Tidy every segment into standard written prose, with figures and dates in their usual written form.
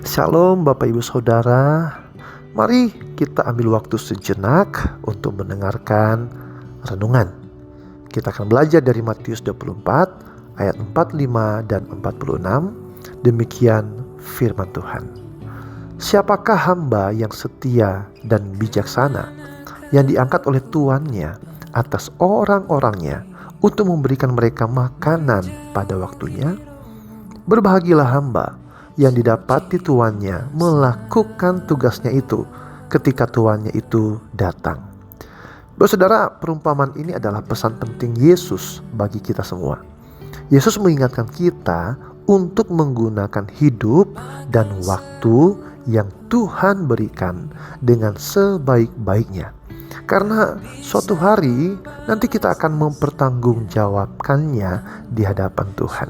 Shalom Bapak Ibu Saudara. Mari kita ambil waktu sejenak untuk mendengarkan renungan. Kita akan belajar dari Matius 24 ayat 45 dan 46. Demikian firman Tuhan. Siapakah hamba yang setia dan bijaksana, yang diangkat oleh tuannya atas orang-orangnya untuk memberikan mereka makanan pada waktunya? Berbahagialah hamba yang didapati tuannya melakukan tugasnya itu ketika tuannya itu datang. Saudara, perumpamaan ini adalah pesan penting Yesus bagi kita semua. Yesus mengingatkan kita untuk menggunakan hidup dan waktu yang Tuhan berikan dengan sebaik-baiknya. Karena suatu hari nanti kita akan mempertanggungjawabkannya di hadapan Tuhan.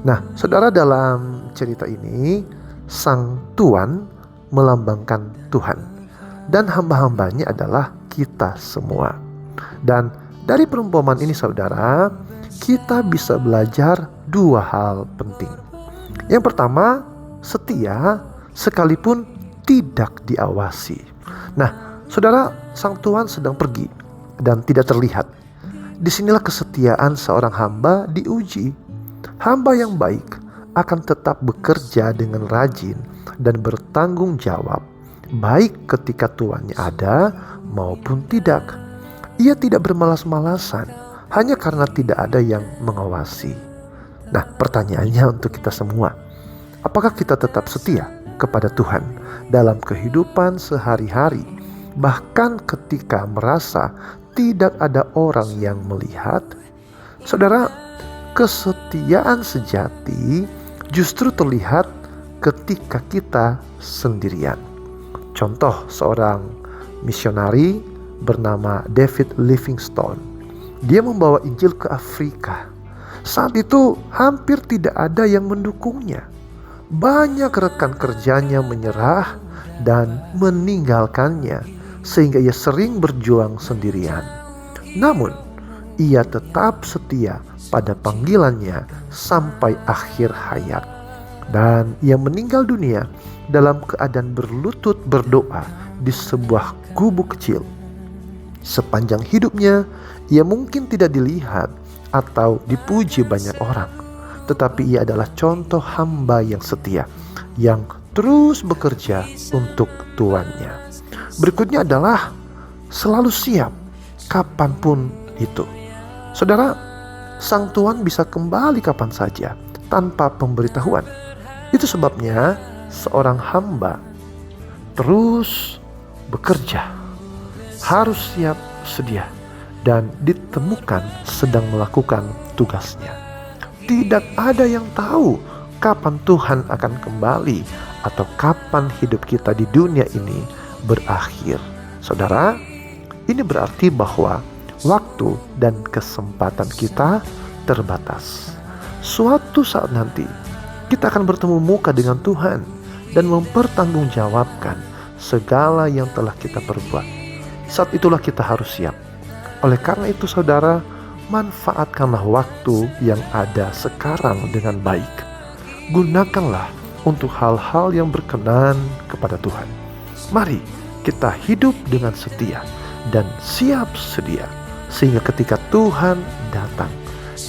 Nah, saudara, dalam cerita ini sang tuan melambangkan Tuhan dan hamba-hambanya adalah kita semua. Dan dari perumpamaan ini, saudara, kita bisa belajar dua hal penting. Yang pertama, setia sekalipun tidak diawasi. Nah, saudara, sang tuan sedang pergi dan tidak terlihat. Disinilah kesetiaan seorang hamba diuji. Hamba yang baik akan tetap bekerja dengan rajin dan bertanggung jawab, baik ketika tuannya ada maupun tidak. Ia tidak bermalas-malasan hanya karena tidak ada yang mengawasi. Nah, pertanyaannya untuk kita semua, apakah kita tetap setia kepada Tuhan dalam kehidupan sehari-hari, bahkan ketika merasa tidak ada orang yang melihat? Saudara, kesetiaan sejati justru terlihat ketika kita sendirian. Contoh seorang misionari bernama David Livingstone. Dia membawa Injil ke Afrika. Saat itu hampir tidak ada yang mendukungnya. Banyak rekan kerjanya menyerah dan meninggalkannya, sehingga ia sering berjuang sendirian. Namun, ia tetap setia pada panggilannya sampai akhir hayat. Dan ia meninggal dunia dalam keadaan berlutut berdoa di sebuah gubuk kecil. Sepanjang hidupnya, ia mungkin tidak dilihat atau dipuji banyak orang, tetapi ia adalah contoh hamba yang setia, yang terus bekerja untuk tuannya. Berikutnya adalah selalu siap kapanpun itu. Saudara, sang tuan bisa kembali kapan saja tanpa pemberitahuan. Itu sebabnya seorang hamba terus bekerja, harus siap sedia, dan ditemukan sedang melakukan tugasnya. Tidak ada yang tahu kapan Tuhan akan kembali atau kapan hidup kita di dunia ini berakhir. Saudara, ini berarti bahwa waktu dan kesempatan kita terbatas. Suatu saat nanti kita akan bertemu muka dengan Tuhan dan mempertanggungjawabkan segala yang telah kita perbuat. Saat itulah kita harus siap. Oleh karena itu, saudara, manfaatkanlah waktu yang ada sekarang dengan baik. Gunakanlah untuk hal-hal yang berkenan kepada Tuhan. Mari kita hidup dengan setia dan siap sedia, sehingga ketika Tuhan datang,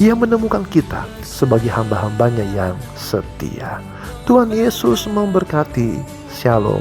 Ia menemukan kita sebagai hamba-hambanya yang setia. Tuhan Yesus memberkati. Shalom.